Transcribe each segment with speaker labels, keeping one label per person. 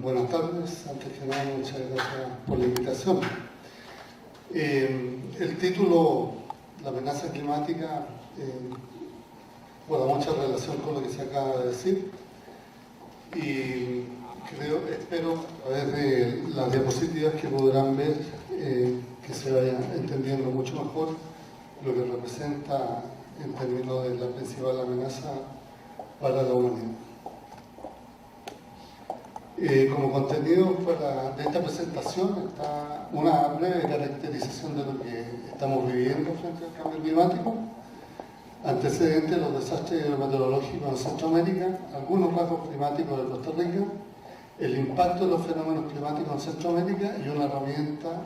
Speaker 1: Buenas tardes. Antes que nada, muchas gracias por la invitación. El título, la amenaza climática, guarda mucha relación con lo que se acaba de decir. Y espero, a través de las diapositivas que podrán ver, que se vaya entendiendo mucho mejor lo que representa en términos de la principal amenaza para la humanidad. Como contenido de esta presentación está una breve caracterización de lo que estamos viviendo frente al cambio climático, antecedentes de los desastres hidrometeorológicos en Centroamérica, algunos rasgos climáticos de Costa Rica, el impacto de los fenómenos climáticos en Centroamérica y una herramienta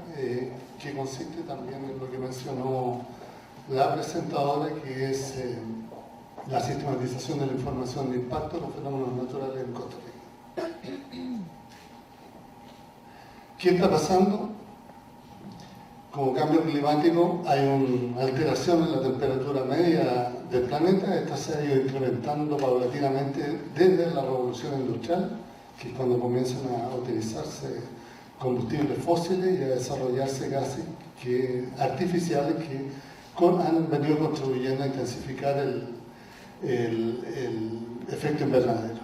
Speaker 1: que consiste también en lo que mencionó la presentadora, que es la sistematización de la información de impacto de los fenómenos naturales en Costa Rica. ¿Qué está pasando? Como cambio climático hay una alteración en la temperatura media del planeta. Esta se ha ido incrementando paulatinamente desde la revolución industrial, que es cuando comienzan a utilizarse combustibles fósiles y a desarrollarse gases artificiales que han venido contribuyendo a intensificar el efecto invernadero.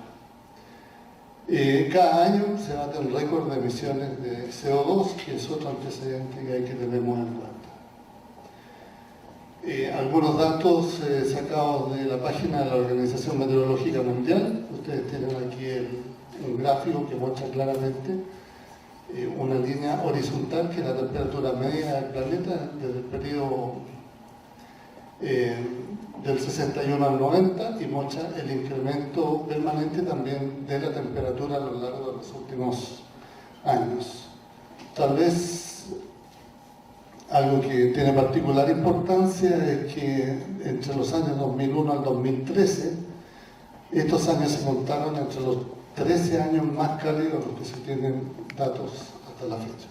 Speaker 1: Cada año se bate un récord de emisiones de CO2, que es otro antecedente que hay que tener muy en cuenta. Algunos datos sacados de la página de la Organización Meteorológica Mundial. Ustedes tienen aquí un gráfico que muestra claramente una línea horizontal, que es la temperatura media del planeta desde el periodo del 61 al 90, y muestra el incremento permanente también de la temperatura a lo largo de los últimos años. Tal vez algo que tiene particular importancia es que entre los años 2001 al 2013, estos años se contaron entre los 13 años más cálidos de los que se tienen datos hasta la fecha.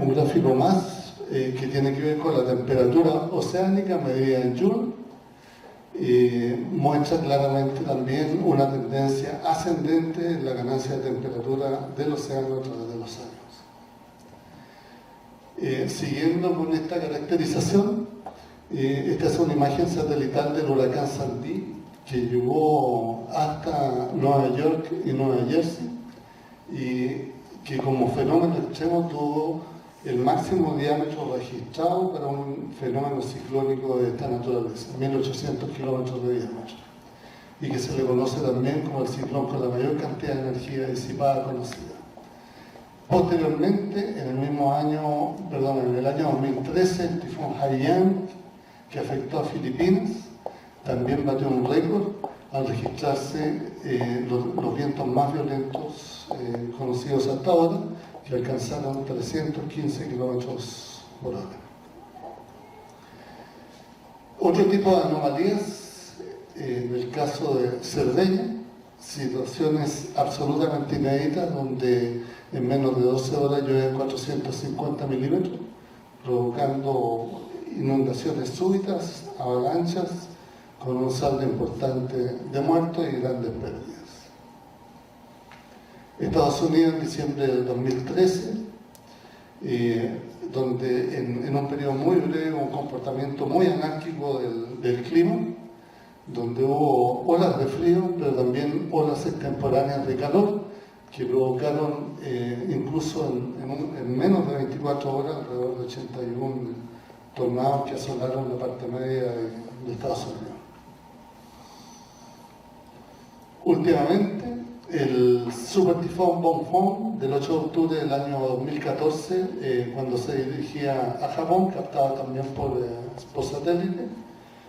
Speaker 1: Un gráfico más que tiene que ver con la temperatura oceánica medida en Joule, muestra claramente también una tendencia ascendente en la ganancia de temperatura del océano a través de los años. Siguiendo con esta caracterización, esta es una imagen satelital del huracán Sandy, que llegó hasta Nueva York y Nueva Jersey, y que como fenómeno extremo tuvo el máximo diámetro registrado para un fenómeno ciclónico de esta naturaleza, 1800 kilómetros de diámetro, y que se le conoce también como el ciclón con la mayor cantidad de energía disipada conocida. Posteriormente, en el año 2013, el tifón Haiyan, que afectó a Filipinas, también batió un récord al registrarse los vientos más violentos conocidos hasta ahora, que alcanzaron 315 kilómetros por hora. Otro tipo de anomalías, en el caso de Cerdeña, situaciones absolutamente inéditas, donde en menos de 12 horas llueven 450 milímetros, provocando inundaciones súbitas, avalanchas, con un saldo importante de muertos y grandes pérdidas. Estados Unidos, en diciembre del 2013, donde en un periodo muy breve hubo un comportamiento muy anárquico del clima, donde hubo olas de frío, pero también olas extemporáneas de calor, que provocaron incluso en menos de 24 horas alrededor de 81 tornados que asolaron la parte media de Estados Unidos. Últimamente, el supertifón Bonfón del 8 de octubre del año 2014, cuando se dirigía a Japón, captado también por satélite,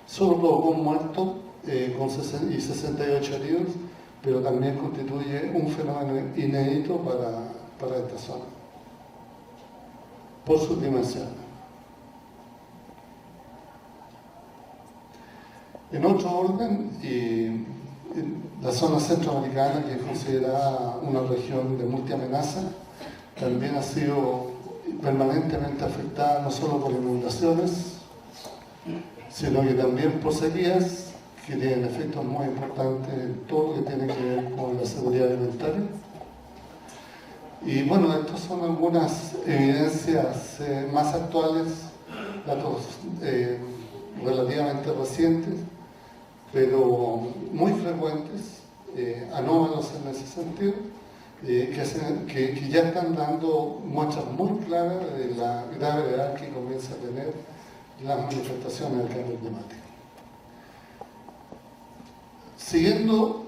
Speaker 1: solo provocó un muerto y 68 heridos, pero también constituye un fenómeno inédito para esta zona, por sus dimensiones. En otro orden, la zona centroamericana, que es considerada una región de multiamenaza, también ha sido permanentemente afectada no solo por inundaciones, sino que también por sequías que tienen efectos muy importantes en todo lo que tiene que ver con la seguridad alimentaria. Y bueno, estas son algunas evidencias más actuales, datos relativamente recientes, pero muy frecuentes, anómalos en ese sentido, que ya están dando muestras muy claras de la gravedad que comienza a tener las manifestaciones del cambio climático. Siguiendo,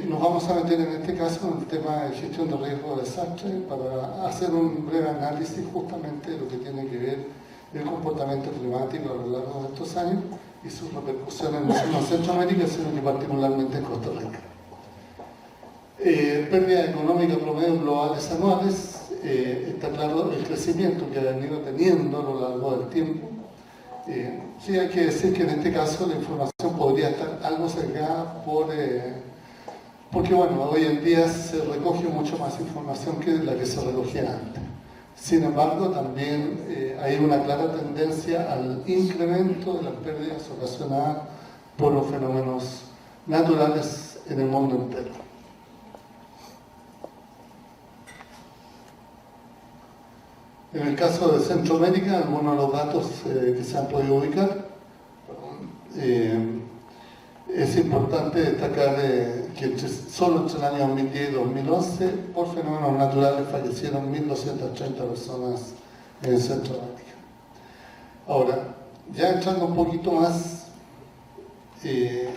Speaker 1: nos vamos a meter en este caso en el tema de gestión de riesgo de desastre para hacer un breve análisis justamente de lo que tiene que ver el comportamiento climático a lo largo de estos años y sus repercusiones no solo en Centroamérica, sino que particularmente en Costa Rica. Pérdida económica promedio globales anuales, está claro el crecimiento que ha venido teniendo a lo largo del tiempo. Sí, hay que decir que en este caso la información podría estar algo sesgada porque bueno, hoy en día se recoge mucho más información que la que se recogía antes. Sin embargo, también hay una clara tendencia al incremento de las pérdidas ocasionadas por los fenómenos naturales en el mundo entero. En el caso de Centroamérica, algunos de los datos que se han podido ubicar, es importante destacar que solo entre el año 2010 y 2011, por fenómenos naturales, fallecieron 1.230 personas en Centroamérica. Ahora, ya entrando un poquito más y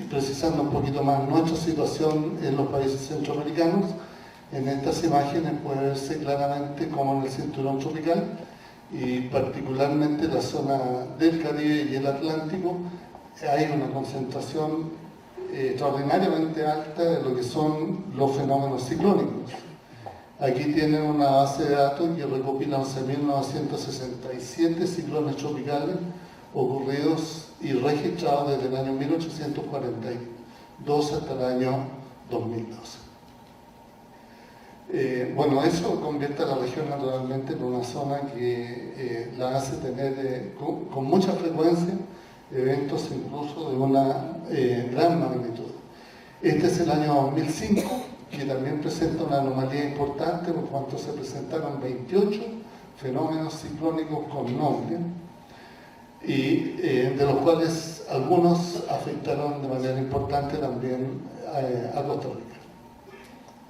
Speaker 1: precisando un poquito más nuestra situación en los países centroamericanos, en estas imágenes puede verse claramente cómo en el cinturón tropical y particularmente la zona del Caribe y el Atlántico hay una concentración extraordinariamente alta de lo que son los fenómenos ciclónicos. Aquí tienen una base de datos que recopila 11.967 ciclones tropicales ocurridos y registrados desde el año 1842 hasta el año 2012. Bueno, eso convierte a la región naturalmente en una zona que la hace tener con mucha frecuencia eventos incluso de una gran magnitud. Este es el año 2005, que también presenta una anomalía importante por cuanto se presentaron 28 fenómenos ciclónicos con nombre, y de los cuales algunos afectaron de manera importante también a Costa Rica.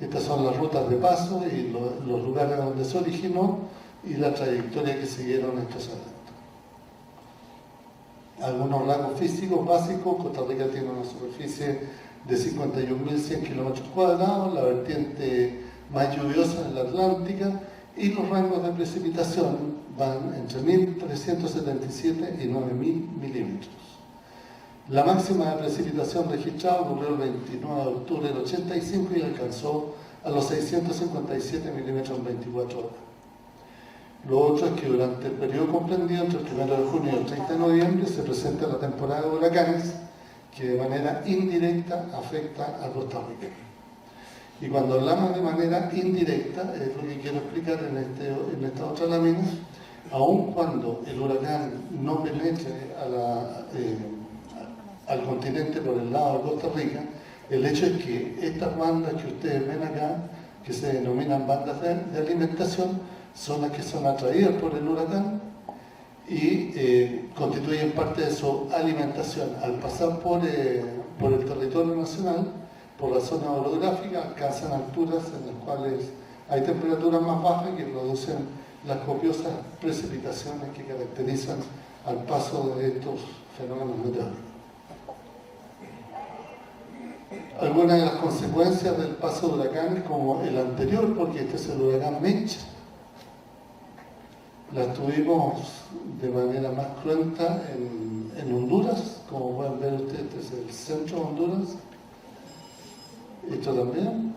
Speaker 1: Estas son las rutas de paso y los lugares donde se originó y la trayectoria que siguieron estos eventos. Algunos rasgos físicos básicos: Costa Rica tiene una superficie de 51.100 kilómetros cuadrados, la vertiente más lluviosa es la Atlántica y los rangos de precipitación van entre 1.377 y 9.000 milímetros. La máxima de precipitación registrada ocurrió el 29 de octubre del 85 y alcanzó a los 657 milímetros en 24 horas. Lo otro es que durante el periodo comprendido entre el 1 de junio y el 30 de noviembre se presenta la temporada de huracanes que de manera indirecta afecta a Costa Rica. Y cuando hablamos de manera indirecta, es lo que quiero explicar en esta otra lámina, aun cuando el huracán no penetre al continente por el lado de Costa Rica, el hecho es que estas bandas que ustedes ven acá, que se denominan bandas de alimentación, son las que son atraídas por el huracán y constituyen parte de su alimentación. Al pasar por el territorio nacional, por la zona orográfica, alcanzan alturas en las cuales hay temperaturas más bajas que producen las copiosas precipitaciones que caracterizan al paso de estos fenómenos meteorológicos. Algunas de las consecuencias del paso de huracanes, como el anterior, porque este es el huracán Mitch, las tuvimos de manera más cruenta en Honduras. Como pueden ver ustedes, este es el centro de Honduras. Esto también.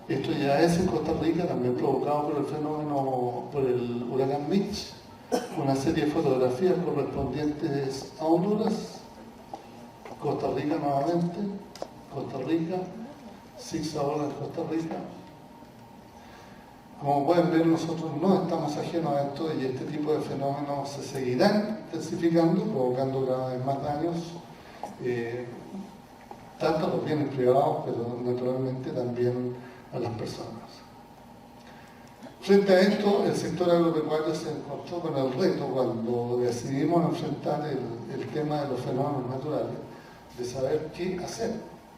Speaker 1: Esto ya es en Costa Rica, también provocado por el fenómeno, por el huracán Mitch. Una serie de fotografías correspondientes a Honduras. Costa Rica nuevamente. Costa Rica. Six ahora en Costa Rica. Como pueden ver, nosotros no estamos ajenos a esto y este tipo de fenómenos se seguirán intensificando, provocando cada vez más daños tanto a los bienes privados, pero naturalmente también a las personas. Frente a esto, el sector agropecuario se encontró con el reto cuando decidimos enfrentar el tema de los fenómenos naturales, de saber qué hacer,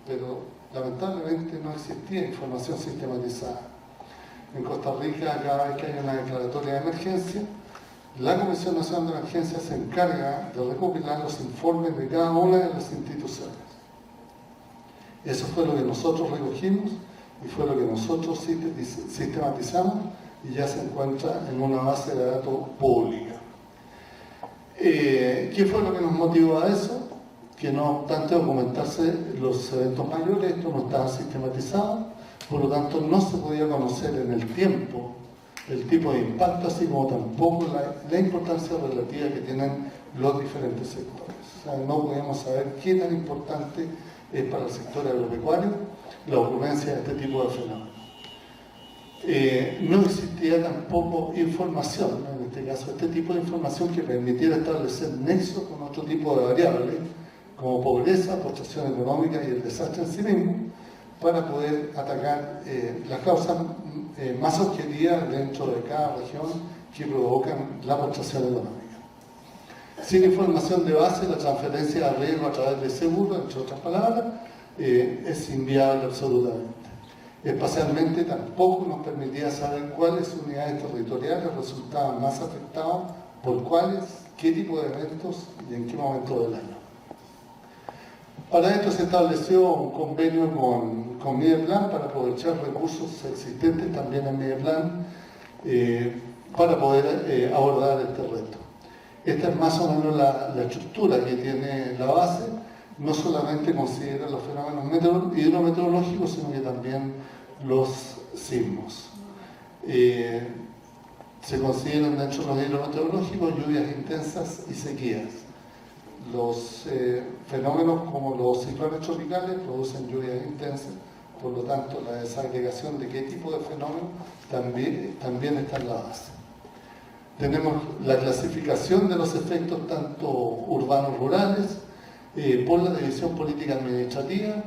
Speaker 1: pero lamentablemente no existía información sistematizada. En Costa Rica, cada vez que hay una declaratoria de emergencia, la Comisión Nacional de Emergencia se encarga de recopilar los informes de cada una de las instituciones. Eso fue lo que nosotros recogimos y fue lo que nosotros sistematizamos y ya se encuentra en una base de datos pública. ¿Qué fue lo que nos motivó a eso? Que no obstante documentarse los eventos mayores, esto no estaba sistematizado, por lo tanto no se podía conocer en el tiempo el tipo de impacto, así como tampoco la importancia relativa que tienen los diferentes sectores. O sea, no podíamos saber qué tan importante es para el sector agropecuario la ocurrencia de este tipo de fenómenos. No existía tampoco información, en este caso, este tipo de información que permitiera establecer nexos con otro tipo de variables, como pobreza, postración económica y el desastre en sí mismo, para poder atacar las causas más objetivas dentro de cada región que provocan la postración económica. Sin información de base, la transferencia de riesgo a través de seguro, entre otras palabras, es inviable absolutamente. Espacialmente tampoco nos permitía saber cuáles unidades territoriales resultaban más afectadas por cuáles, qué tipo de eventos y en qué momento del año. Para esto se estableció un convenio con Mideplan para aprovechar recursos existentes también en Mideplan para poder abordar este reto. Esta es más o menos la estructura que tiene la base. No solamente considera los fenómenos hidrometeorológicos, sino que también los sismos. Se consideran dentro de los hidrometeorológicos lluvias intensas y sequías. Los fenómenos como los ciclones tropicales producen lluvias intensas, por lo tanto la desagregación de qué tipo de fenómeno también está en la base. Tenemos la clasificación de los efectos tanto urbanos-rurales, por la división política administrativa,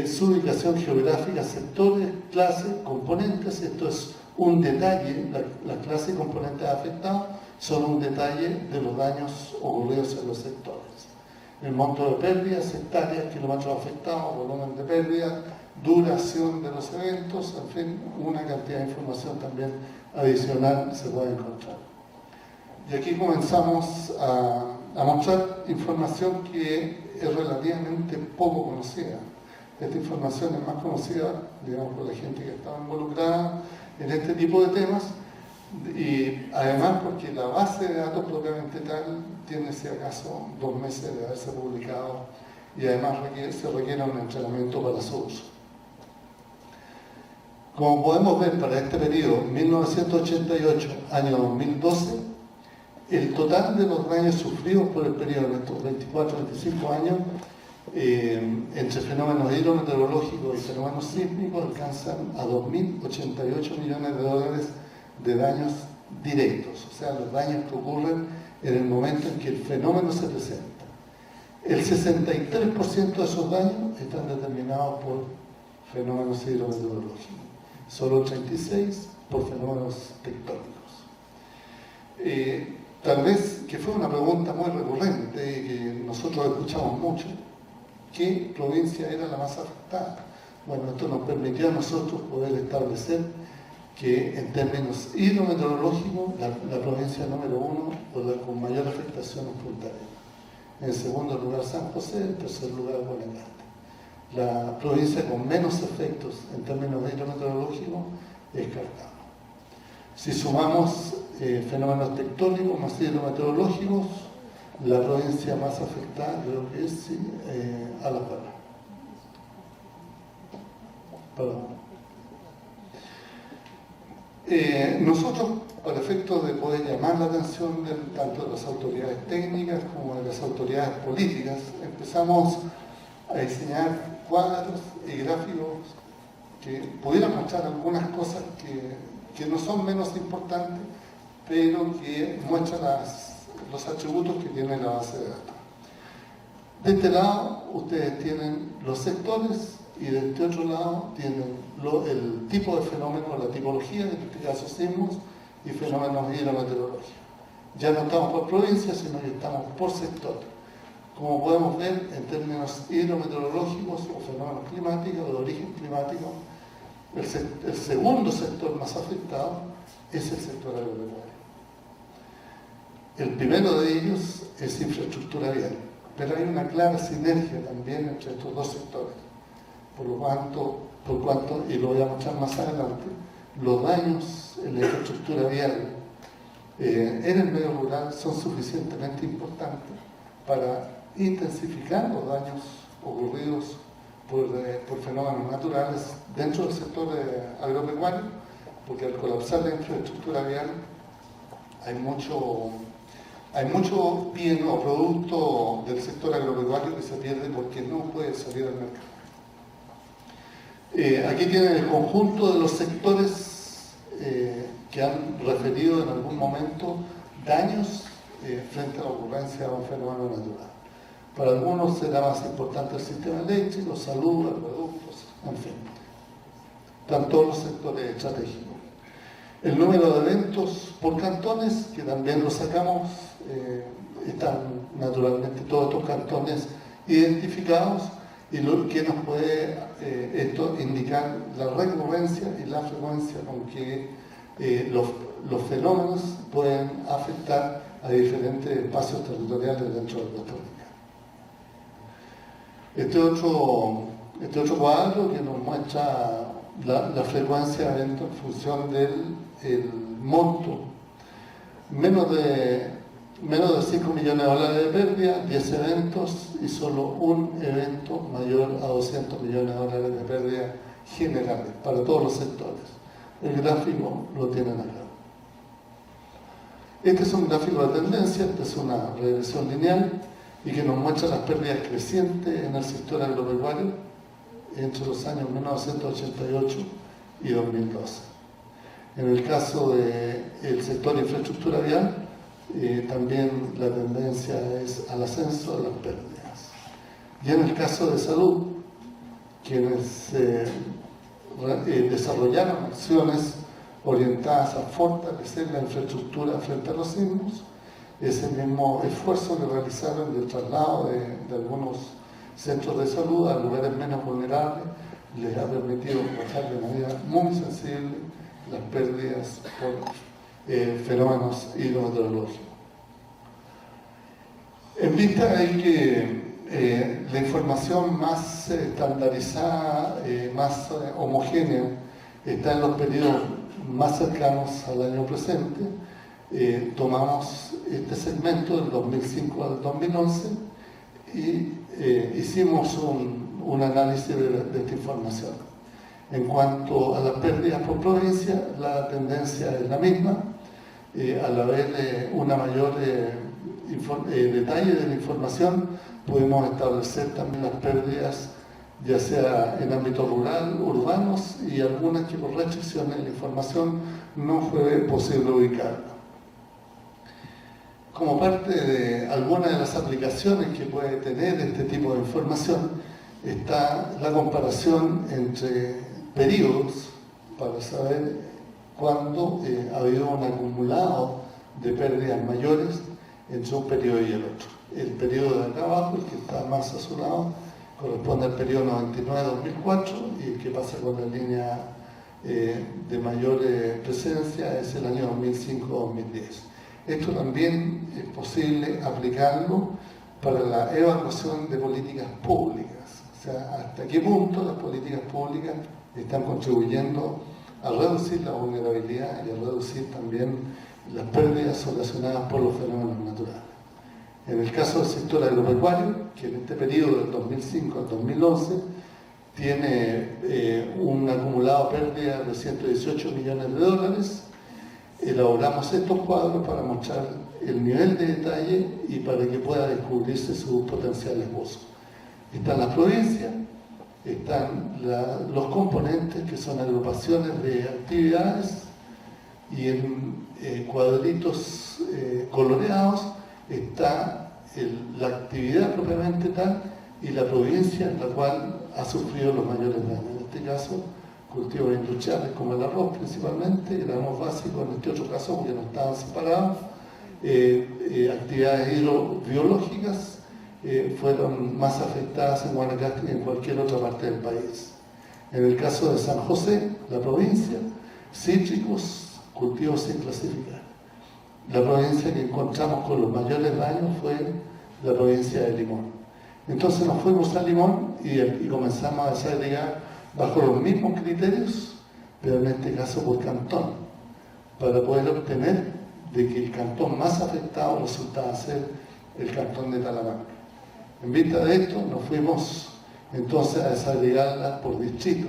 Speaker 1: su ubicación geográfica, sectores, clases, componentes. Esto es un detalle, las clases y componentes afectados son un detalle de los daños ocurridos en los sectores. El monto de pérdidas, hectáreas, kilómetros afectados, volumen de pérdidas, duración de los eventos, en fin, una cantidad de información también adicional se puede encontrar. Y aquí comenzamos a mostrar información que es relativamente poco conocida. Esta información es más conocida, digamos, por la gente que estaba involucrada en este tipo de temas, y además porque la base de datos propiamente tal tiene, si acaso, 2 meses de haberse publicado, y además se requiere un entrenamiento para su uso. Como podemos ver, para este periodo, 1988, año 2012, el total de los daños sufridos por el periodo de estos 24-25 años entre fenómenos hidrometeorológicos y fenómenos sísmicos alcanzan a 2.088 millones de dólares de daños directos, o sea, los daños que ocurren en el momento en que el fenómeno se presenta. El 63% de esos daños están determinados por fenómenos hidrometeorológicos, solo 36% por fenómenos tectónicos. Tal vez que fue una pregunta muy recurrente que nosotros escuchamos mucho: ¿qué provincia era la más afectada? Bueno, esto nos permitió a nosotros poder establecer que en términos hidrometeorológicos la provincia número 1 o la con mayor afectación es Punta Arenas. En segundo lugar San José, en tercer lugar Guanacaste. La provincia con menos efectos en términos hidrometeorológicos es Cartago. Si sumamos fenómenos tectónicos más hidrometeorológicos, la provincia más afectada creo que es Alajuela. Perdón. Nosotros, para efectos de poder llamar la atención tanto de las autoridades técnicas como de las autoridades políticas, empezamos a diseñar cuadros y gráficos que pudieran mostrar algunas cosas que no son menos importantes, pero que muestran los atributos que tiene la base de datos. De este lado ustedes tienen los sectores y de este otro lado tienen el tipo de fenómeno, la tipología, en este caso sismos y fenómenos hidrometeorológicos. Ya no estamos por provincia, sino que estamos por sector. Como podemos ver, en términos hidrometeorológicos o fenómenos climáticos, de origen climático, el segundo sector más afectado es el sector agropecuario. El primero de ellos es infraestructura vial, pero hay una clara sinergia también entre estos dos sectores. Por cuanto, y lo voy a mostrar más adelante, los daños en la infraestructura vial en el medio rural son suficientemente importantes para intensificar los daños ocurridos por fenómenos naturales dentro del sector agropecuario, porque al colapsar la infraestructura vial hay mucho bien o producto del sector agropecuario que se pierde porque no puede salir al mercado. Aquí tienen el conjunto de los sectores que han referido en algún momento daños frente a la ocurrencia de un fenómeno natural. Para algunos será más importante el sistema eléctrico, salud, acueductos, en fin. Están todos los sectores estratégicos. El número de eventos por cantones, que también lo sacamos, están naturalmente todos estos cantones identificados, y lo que nos puede esto indicar la recurrencia y la frecuencia con que los fenómenos pueden afectar a diferentes espacios territoriales dentro del Costa Rica. Este otro cuadro que nos muestra la frecuencia de eventos en función del monto. Menos de 5 millones de dólares de pérdida, 10 eventos y solo un evento mayor a 200 millones de dólares de pérdida generales para todos los sectores. El gráfico lo tienen acá. Este es un gráfico de tendencia, esta es una regresión lineal y que nos muestra las pérdidas crecientes en el sector agropecuario entre los años 1988 y 2012. En el caso del sector de infraestructura vial, también la tendencia es al ascenso de las pérdidas. Y en el caso de salud, quienes desarrollaron acciones orientadas a fortalecer la infraestructura frente a los sismos, ese mismo esfuerzo que realizaron del traslado de algunos centros de salud a lugares menos vulnerables les ha permitido bajar de manera muy sensible las pérdidas por fenómenos hidrometeorológicos. En vista de que la información más estandarizada, más homogénea, está en los periodos más cercanos al año presente, tomamos este segmento del 2005 al 2011 y hicimos un análisis de esta información. En cuanto a las pérdidas por provincia, la tendencia es la misma. Al haber una mayor detalle de la información, pudimos establecer también las pérdidas, ya sea en ámbito rural, urbanos, y algunas que por restricciones de la información no fue posible ubicar. Como parte de algunas de las aplicaciones que puede tener este tipo de información, está la comparación entre periodos para saber cuándo ha habido un acumulado de pérdidas mayores entre un periodo y el otro. El periodo de acá abajo, el que está más azulado, corresponde al periodo 99-2004 y el que pasa con la línea de mayor presencia es el año 2005-2010. Esto también es posible aplicarlo para la evaluación de políticas públicas. O sea, hasta qué punto las políticas públicas están contribuyendo a reducir la vulnerabilidad y a reducir también las pérdidas ocasionadas por los fenómenos naturales. En el caso del sector agropecuario, que en este periodo del 2005 al 2011 tiene un acumulado de pérdida de 118 millones de dólares, elaboramos estos cuadros para mostrar el nivel de detalle y para que pueda descubrirse sus potenciales pozos. Están las provincias, están los componentes que son agrupaciones de actividades y en cuadritos coloreados está la actividad propiamente tal y la provincia en la cual ha sufrido los mayores daños. En este caso, cultivos industriales como el arroz principalmente, gramos básicos en este otro caso porque no estaban separados, actividades hidrobiológicas fueron más afectadas en Guanacaste que en cualquier otra parte del país. En el caso de San José, la provincia, cítricos, cultivos sin clasificar. La provincia que encontramos con los mayores daños fue la provincia de Limón. Entonces nos fuimos a Limón y comenzamos a desagregar bajo los mismos criterios, pero en este caso por cantón, para poder obtener de que el cantón más afectado resultaba ser el cantón de Talamanca. En vista de esto, nos fuimos entonces a desagregarlas por distrito.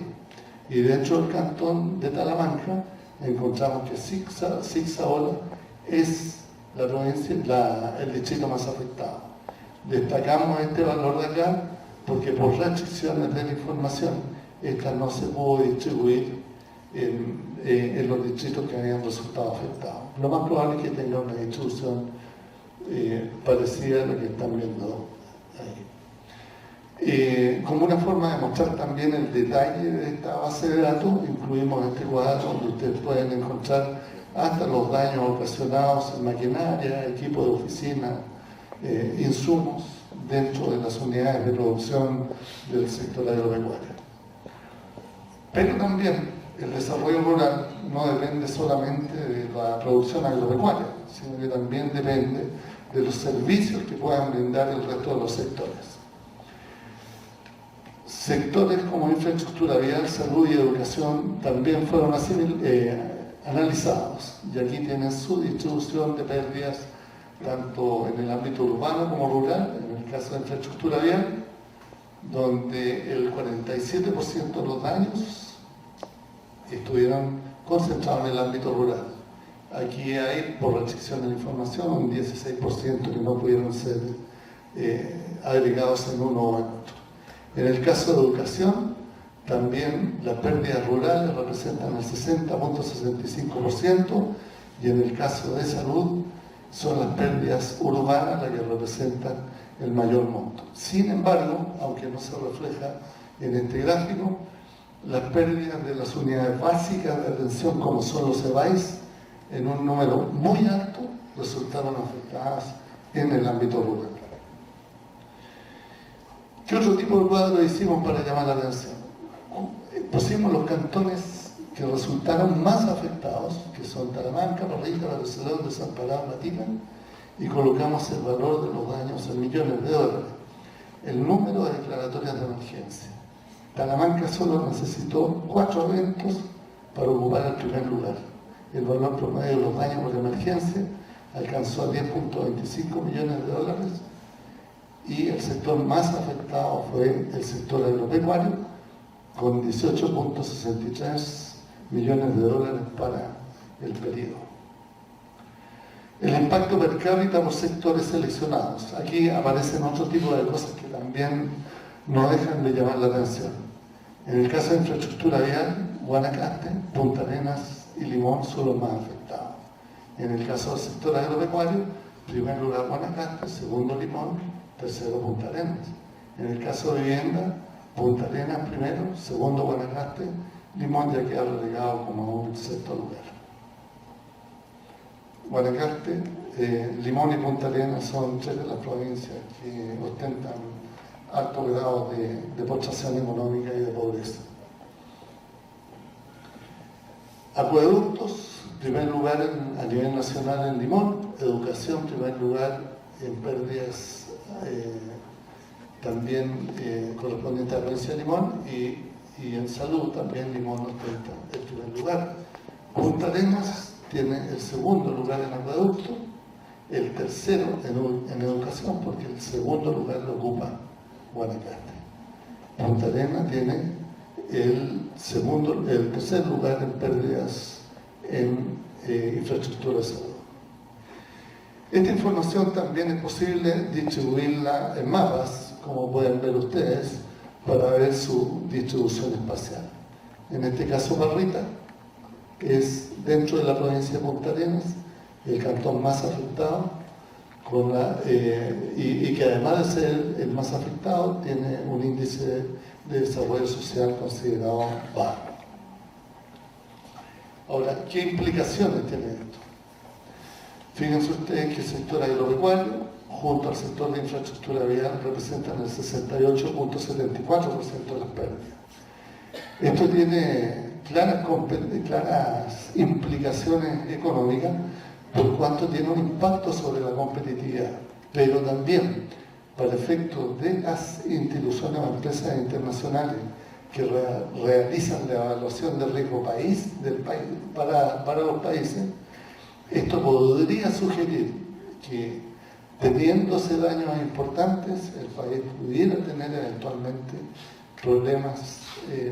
Speaker 1: Y dentro del cantón de Talamanca encontramos que Sixaola es la provincia, el distrito más afectado. Destacamos este valor de acá porque por restricciones de la información esta no se pudo distribuir en los distritos que habían resultado afectados. Lo más probable es que tenga una distribución parecida a la que están viendo ahí. Como una forma de mostrar también el detalle de esta base de datos, incluimos este cuadro donde ustedes pueden encontrar hasta los daños ocasionados en maquinaria, equipo de oficina, insumos dentro de las unidades de producción del sector agropecuario. Pero también el desarrollo rural no depende solamente de la producción agropecuaria, sino que también depende de los servicios que puedan brindar el resto de los sectores. Sectores como infraestructura vial, salud y educación también fueron analizados, y aquí tienen su distribución de pérdidas tanto en el ámbito urbano como rural. En el caso de infraestructura vial, donde el 47% de los daños estuvieron concentrados en el ámbito rural. Aquí hay, por restricción de la información, un 16% que no pudieron ser agregados en uno o en otro. En el caso de educación, también las pérdidas rurales representan el 60.65%, y en el caso de salud son las pérdidas urbanas las que representan el mayor monto. Sin embargo, aunque no se refleja en este gráfico, las pérdidas de las unidades básicas de atención, como son los EBAIS, en un número muy alto, resultaron afectadas en el ámbito rural. ¿Qué otro tipo de cuadro hicimos para llamar la atención? Pusimos los cantones que resultaron más afectados, que son Talamanca, Parrilla, Barcelona, Desamparado, Matina, y colocamos el valor de los daños en millones de dólares, el número de declaratorias de emergencia. Talamanca solo necesitó 4 eventos para ocupar el primer lugar. El valor promedio de los daños por emergencia alcanzó a 10.25 millones de dólares, y el sector más afectado fue el sector agropecuario, con 18.63 millones de dólares para el periodo. El impacto per cápita por sectores seleccionados. Aquí aparecen otro tipo de cosas que también no dejan de llamar la atención. En el caso de infraestructura vial, Guanacaste, Punta Arenas y Limón son los más afectados. En el caso del sector agropecuario, primer lugar Guanacaste, segundo Limón, tercero Punta Arenas. En el caso de vivienda, Punta Arenas primero, segundo Guanacaste, Limón ya queda relegado como un sexto lugar. Guanacaste, Limón y Punta Arenas son 3 de las provincias que ostentan alto grado de postración económica y de pobreza. Acueductos, primer lugar a nivel nacional en Limón. Educación, primer lugar en pérdidas también correspondiente a la provincia de Limón, y en salud también Limón ostenta el primer lugar. Punta Arenas tiene el segundo lugar en acueducto, el tercero en educación, porque el segundo lugar lo ocupa Guanacaste. Punta Arenas tiene el tercer lugar en pérdidas en infraestructura de salud. Esta información también es posible distribuirla en mapas, como pueden ver ustedes, para ver su distribución espacial. En este caso, Parrita es dentro de la provincia de Punta Arenas, el cantón más afectado, y que además de ser el más afectado, tiene un índice de desarrollo social considerado bajo. Ahora, ¿qué implicaciones tiene esto? Fíjense ustedes que el sector agropecuario, junto al sector de infraestructura vial, representan el 68.74% de las pérdidas. Esto tiene claras implicaciones económicas, por cuanto tiene un impacto sobre la competitividad, pero también para efectos de las instituciones o empresas internacionales que realizan la evaluación del riesgo para los países. Esto podría sugerir que, teniéndose daños importantes, el país pudiera tener eventualmente problemas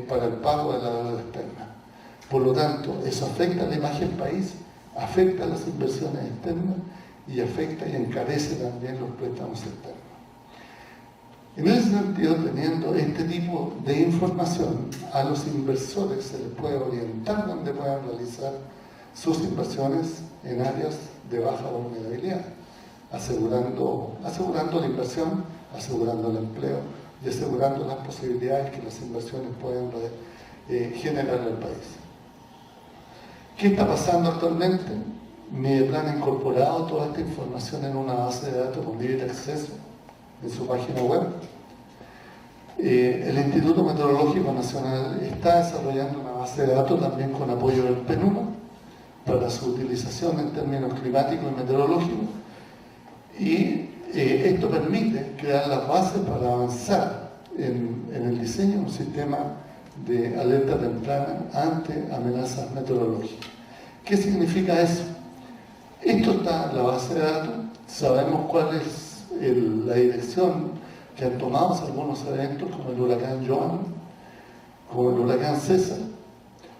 Speaker 1: para el pago de la deuda externa. Por lo tanto, eso afecta a la imagen del país, afecta a las inversiones externas y afecta y encarece también los préstamos externos. En ese sentido, teniendo este tipo de información, a los inversores se les puede orientar donde puedan realizar sus inversiones en áreas de baja vulnerabilidad, asegurando la inversión, asegurando el empleo y asegurando las posibilidades que las inversiones pueden generar al país. ¿Qué está pasando actualmente? Mideplan ha incorporado toda esta información en una base de datos con libre acceso en su página web. El Instituto Meteorológico Nacional está desarrollando una base de datos también con apoyo del PNUMA para su utilización en términos climáticos y meteorológicos, y esto permite crear las bases para avanzar en el diseño de un sistema de alerta temprana ante amenazas meteorológicas. ¿Qué significa eso? Esto está en la base de datos, sabemos cuál es la dirección que han tomado algunos eventos como el huracán Joan, como el huracán César.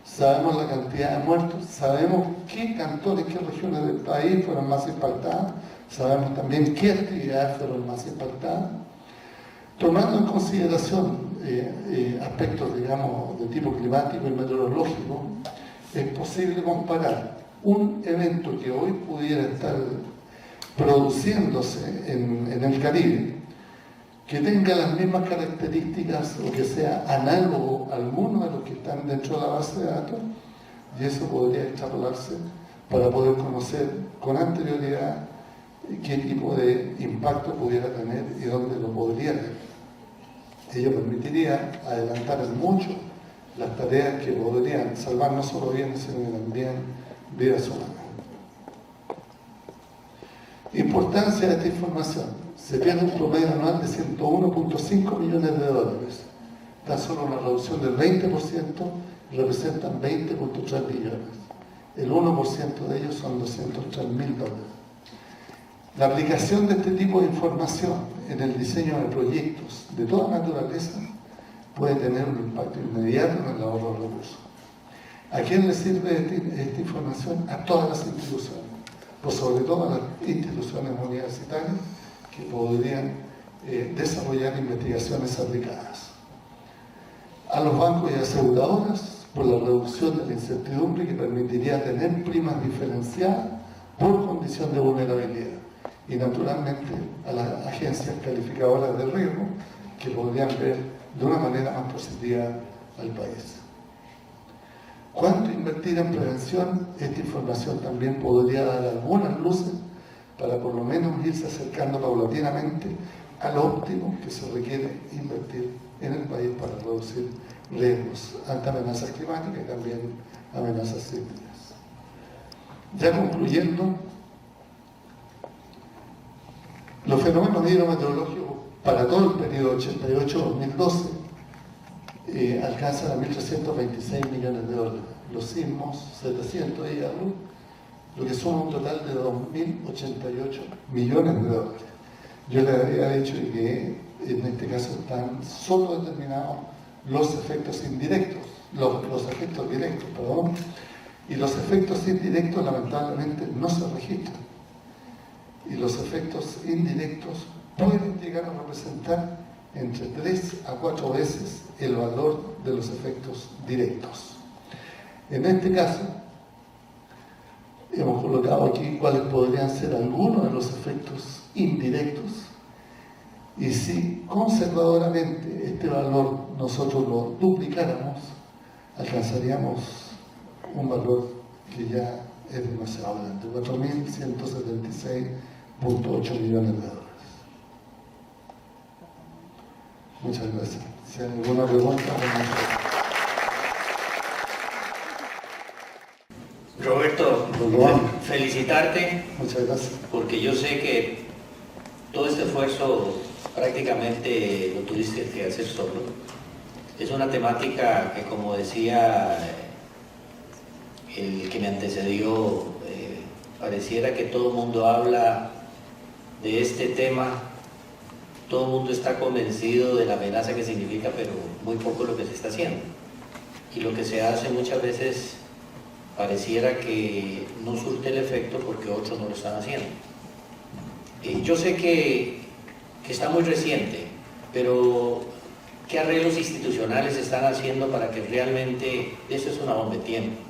Speaker 1: Sabemos la cantidad de muertos, sabemos qué cantones, qué regiones del país fueron más impactadas, sabemos también qué actividades fueron más impactadas. Tomando en consideración aspectos, digamos, de tipo climático y meteorológico, es posible comparar un evento que hoy pudiera estar produciéndose en el Caribe, que tenga las mismas características o que sea análogo a alguno de los que están dentro de la base de datos, y eso podría extrapolarse para poder conocer con anterioridad qué tipo de impacto pudiera tener y dónde lo podría tener. Ello permitiría adelantar en mucho las tareas que podrían salvar no solo bienes, sino también vidas humanas. Importancia de esta información. Se pierde un promedio anual de 101.5 millones de dólares. Tan solo una reducción del 20% representan 20.3 millones. El 1% de ellos son 203.000 dólares. La aplicación de este tipo de información en el diseño de proyectos de toda naturaleza puede tener un impacto inmediato en el ahorro de recursos. ¿A quién le sirve esta información? A todas las instituciones, pues sobre todo a las instituciones universitarias que podrían desarrollar investigaciones aplicadas. A los bancos y aseguradoras, por la reducción de la incertidumbre que permitiría tener primas diferenciadas por condición de vulnerabilidad. Y naturalmente a las agencias calificadoras de riesgo, que podrían ver de una manera más positiva al país. ¿Cuánto invertir en prevención? Esta información también podría dar algunas luces para por lo menos irse acercando paulatinamente al óptimo que se requiere invertir en el país para reducir riesgos ante amenazas climáticas y también amenazas sísmicas. Ya concluyendo, los fenómenos hidrometeorológicos para todo el periodo 88-2012 alcanzan a 1.326 millones de dólares. Los sismos, 700 y algo, lo que suma un total de 2.088 millones de dólares. Yo le había dicho que en este caso están solo determinados los efectos indirectos, los efectos directos, perdón, y los efectos indirectos lamentablemente no se registran. Y los efectos indirectos pueden llegar a representar entre 3 a 4 veces el valor de los efectos directos. En este caso, hemos colocado aquí cuáles podrían ser algunos de los efectos indirectos, y si conservadoramente este valor nosotros lo duplicáramos, alcanzaríamos un valor que ya es demasiado grande, 4.176.8 millones de dólares. Muchas gracias. Si hay alguna pregunta,
Speaker 2: Roberto, felicitarte.
Speaker 1: muchas gracias.
Speaker 2: Porque yo sé que todo este esfuerzo prácticamente lo tuviste que hacer solo. Es una temática que, como decía el que me antecedió, pareciera que todo el mundo habla de este tema, todo el mundo está convencido de la amenaza que significa, pero muy poco lo que se está haciendo. Y lo que se hace muchas veces pareciera que no surte el efecto porque otros no lo están haciendo. Yo sé que está muy reciente, pero ¿qué arreglos institucionales están haciendo para que realmente eso es una bomba de tiempo?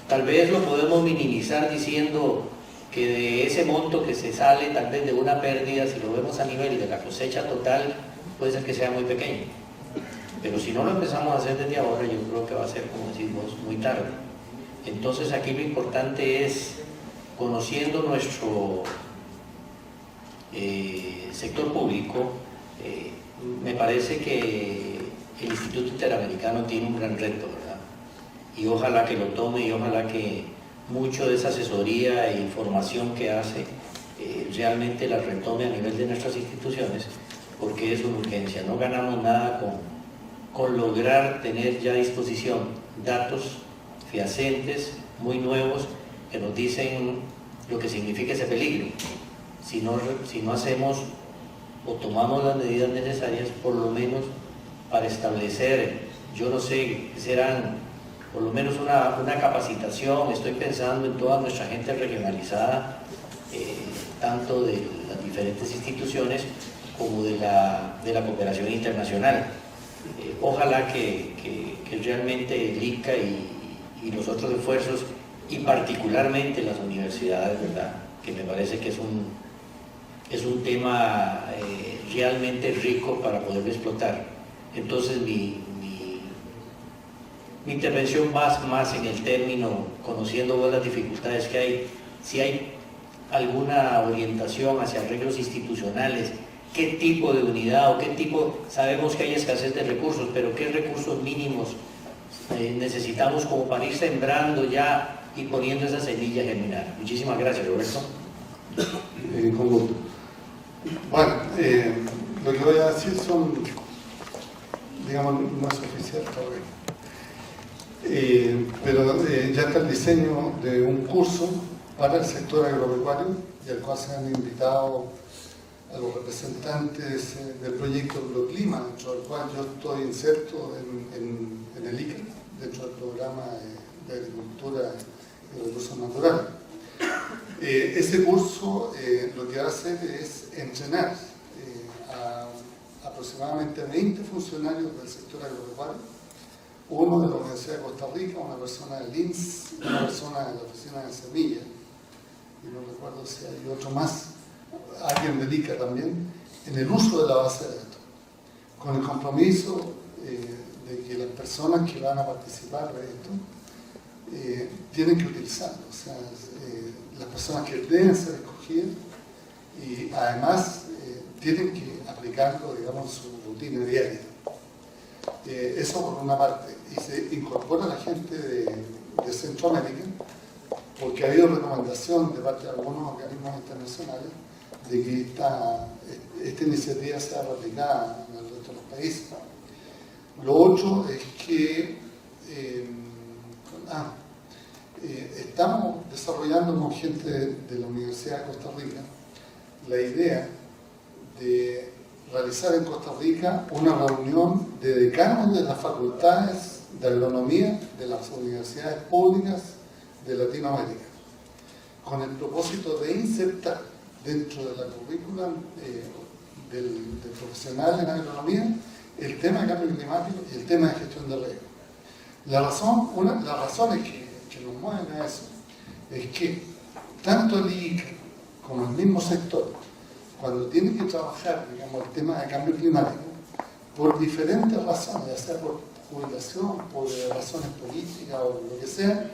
Speaker 2: Tal vez lo podemos minimizar diciendo que de ese monto que se sale, tal vez de una pérdida, si lo vemos a nivel de la cosecha total, puede ser que sea muy pequeño. Pero si no lo empezamos a hacer desde ahora, yo creo que va a ser, como decís vos, muy tarde. Entonces aquí lo importante es, conociendo nuestro sector público, me parece que el Instituto Interamericano tiene un gran reto, ¿verdad? Y ojalá que lo tome, y ojalá que mucho de esa asesoría e información que hace realmente la retome a nivel de nuestras instituciones, porque es una urgencia. No ganamos nada con lograr tener ya a disposición datos fehacientes, muy nuevos, que nos dicen lo que significa ese peligro. Si no hacemos o tomamos las medidas necesarias, por lo menos para establecer, yo no sé, serán por lo menos una capacitación. Estoy pensando en toda nuestra gente regionalizada, tanto de las diferentes instituciones como de la cooperación internacional. Ojalá que realmente el ICA y los otros esfuerzos, y particularmente las universidades, ¿verdad?, que me parece que es un tema realmente rico para poderlo explotar. Entonces mi intervención más en el término, conociendo vos las dificultades que hay, si hay alguna orientación hacia arreglos institucionales, qué tipo de unidad o qué tipo, sabemos que hay escasez de recursos, pero qué recursos mínimos necesitamos como para ir sembrando ya y poniendo esa semilla germinar. Muchísimas gracias, Roberto.
Speaker 1: Con gusto. Bueno, lo que voy a decir son, digamos, no es oficial todavía, pero ya está el diseño de un curso para el sector agropecuario, y al cual se han invitado a los representantes del proyecto Agroclima, dentro del cual yo estoy inserto en el ICA, dentro del programa de agricultura y recursos naturales. Ese curso lo que va a hacer es entrenar a aproximadamente 20 funcionarios del sector agropecuario, uno de la Universidad de Costa Rica, una persona del INS, una persona de la oficina de semillas, y no recuerdo si hay otro más, alguien del ICA también, en el uso de la base de datos, con el compromiso de que las personas que van a participar de esto tienen que utilizarlo, o sea, las personas que deben ser escogidas, y además tienen que aplicarlo, digamos, en su rutina diaria. Eso por una parte, y se incorpora a la gente de Centroamérica, porque ha habido recomendación de parte de algunos organismos internacionales de que esta iniciativa sea replicada en el resto de los países. Lo otro es que estamos desarrollando con gente de la Universidad de Costa Rica la idea de realizar en Costa Rica una reunión de decanos de las facultades de agronomía de las universidades públicas de Latinoamérica, con el propósito de insertar dentro de la currícula del profesional en agronomía el tema de cambio climático y el tema de gestión de riesgo. Una de las razones que nos mueven a eso es que tanto el IICA como el mismo sector, cuando tienen que trabajar, digamos, el tema de cambio climático, por diferentes razones, ya sea por jubilación, por razones políticas o lo que sea,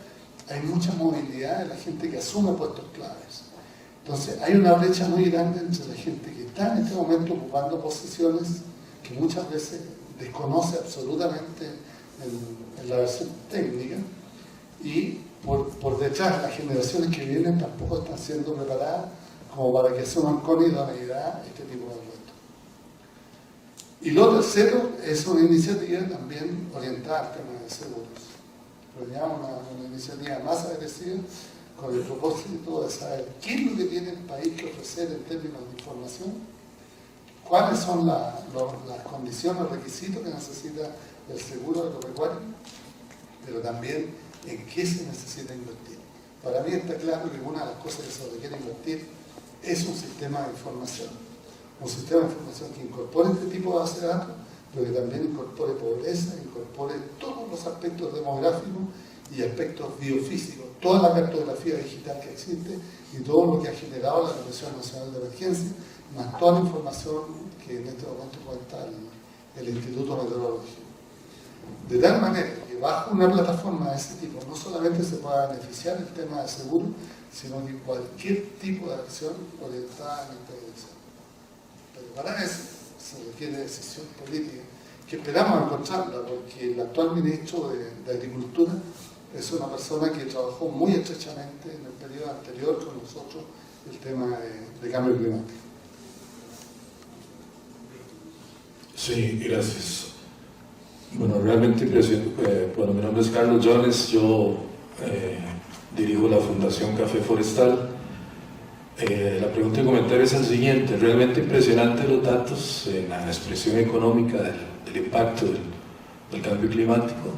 Speaker 1: hay mucha movilidad de la gente que asume puestos claves. Entonces, hay una brecha muy grande entre la gente que está en este momento ocupando posiciones que muchas veces desconoce absolutamente en la versión técnica, y por detrás las generaciones que vienen tampoco están siendo preparadas como para que asuman con idoneidad este tipo de retos. Y lo tercero es una iniciativa también orientada al tema de seguros. Lo llamamos una iniciativa más agresiva con el propósito de saber qué es lo que tiene el país que ofrecer en términos de información, cuáles son las condiciones, los requisitos que necesita el seguro agropecuario, pero también en qué se necesita invertir. Para mí está claro que una de las cosas que se requiere invertir es un sistema de información que incorpore este tipo de base de datos, pero que también incorpore pobreza, incorpore todos los aspectos demográficos y aspectos biofísicos, toda la cartografía digital que existe y todo lo que ha generado la Comisión Nacional de Emergencia, más toda la información que en este momento cuenta el Instituto Meteorológico. De tal manera que bajo una plataforma de ese tipo no solamente se pueda beneficiar el tema de seguro, sino que cualquier tipo de acción orientada en esta dirección. Pero para eso se requiere decisión política, que esperamos encontrarla, porque el actual ministro de Agricultura es una persona que trabajó muy estrechamente en el periodo anterior con nosotros el tema de cambio climático.
Speaker 3: Sí, gracias. Bueno, realmente impresionante. Bueno, mi nombre es Carlos Jones, yo dirijo la Fundación Café Forestal. La pregunta y comentario es el siguiente: realmente impresionante los datos en la expresión económica del impacto del cambio climático.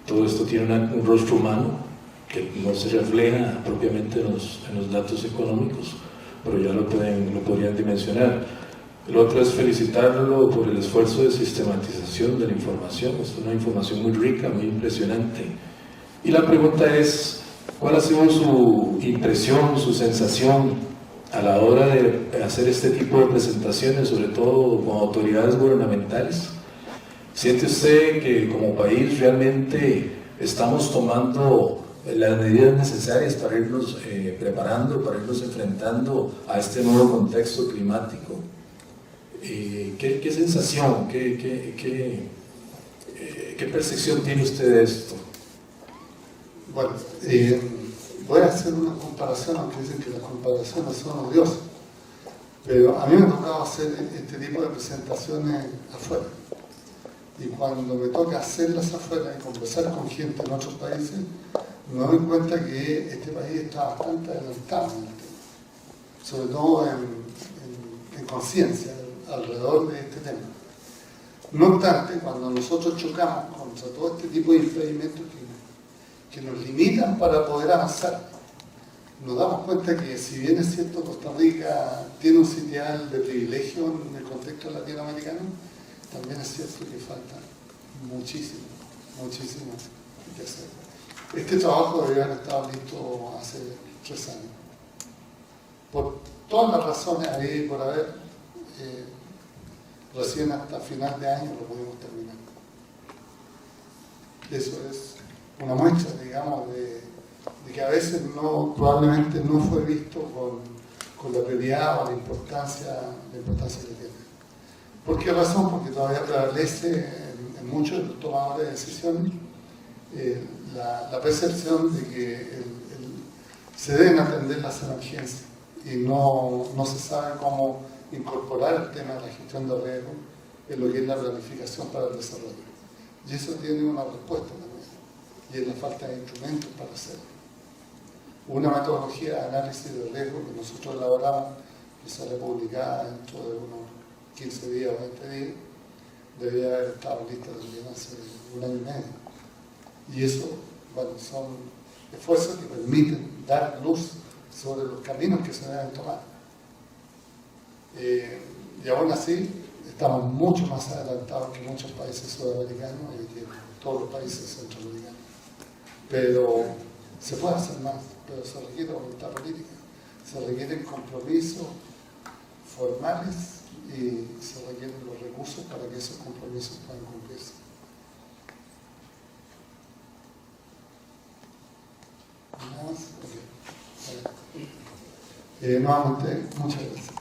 Speaker 3: Todo esto tiene un rostro humano que no se refleja propiamente en los datos económicos, pero ya lo podrían dimensionar. El otro es felicitarlo por el esfuerzo de sistematización de la información. Es una información muy rica, muy impresionante. Y la pregunta es, ¿cuál ha sido su impresión, su sensación a la hora de hacer este tipo de presentaciones, sobre todo con autoridades gubernamentales? ¿Siente usted que como país realmente estamos tomando las medidas necesarias para irnos preparando, para irnos enfrentando a este nuevo contexto climático? ¿Qué sensación, qué percepción tiene usted de esto?
Speaker 1: Bueno, voy a hacer una comparación, aunque dicen que las comparaciones son odiosas, pero a mí me ha tocado hacer este tipo de presentaciones afuera. Y cuando me toca hacerlas afuera y conversar con gente en otros países, me doy cuenta que este país está bastante adelantado en el tema, sobre todo en conciencia alrededor de este tema. No obstante, cuando nosotros chocamos contra todo este tipo de impedimentos que nos limitan para poder avanzar, nos damos cuenta que, si bien es cierto, Costa Rica tiene un sitial de privilegio en el contexto latinoamericano, también es cierto que falta muchísimo que hacer. Este trabajo debería haber estado listo hace 3 años. Por todas las razones ahí por haber, recién hasta final de año lo pudimos terminar. Eso es una muestra, digamos, de que a veces probablemente no fue visto con la prioridad o la importancia que tiene. ¿Por qué razón? Porque todavía prevalece en muchos de los tomadores de decisiones la percepción de que se deben atender las emergencias y no se sabe cómo incorporar el tema de la gestión de riesgo en lo que es la planificación para el desarrollo. Y eso tiene una respuesta también, y es la falta de instrumentos para hacerlo. Una metodología de análisis de riesgo que nosotros elaboramos, que sale publicada dentro de unos 15 días o 20 días, debería haber estado lista también hace 1 año y medio. Y eso, bueno, son esfuerzos que permiten dar luz sobre los caminos que se deben tomar. Y aún así, estamos mucho más adelantados que muchos países sudamericanos y que todos los países centroamericanos. Pero Se puede hacer más, pero se requiere voluntad política, se requieren compromisos formales y se requieren los recursos para que esos compromisos puedan cumplirse. ¿Nada más? Okay. Nuevamente, muchas gracias.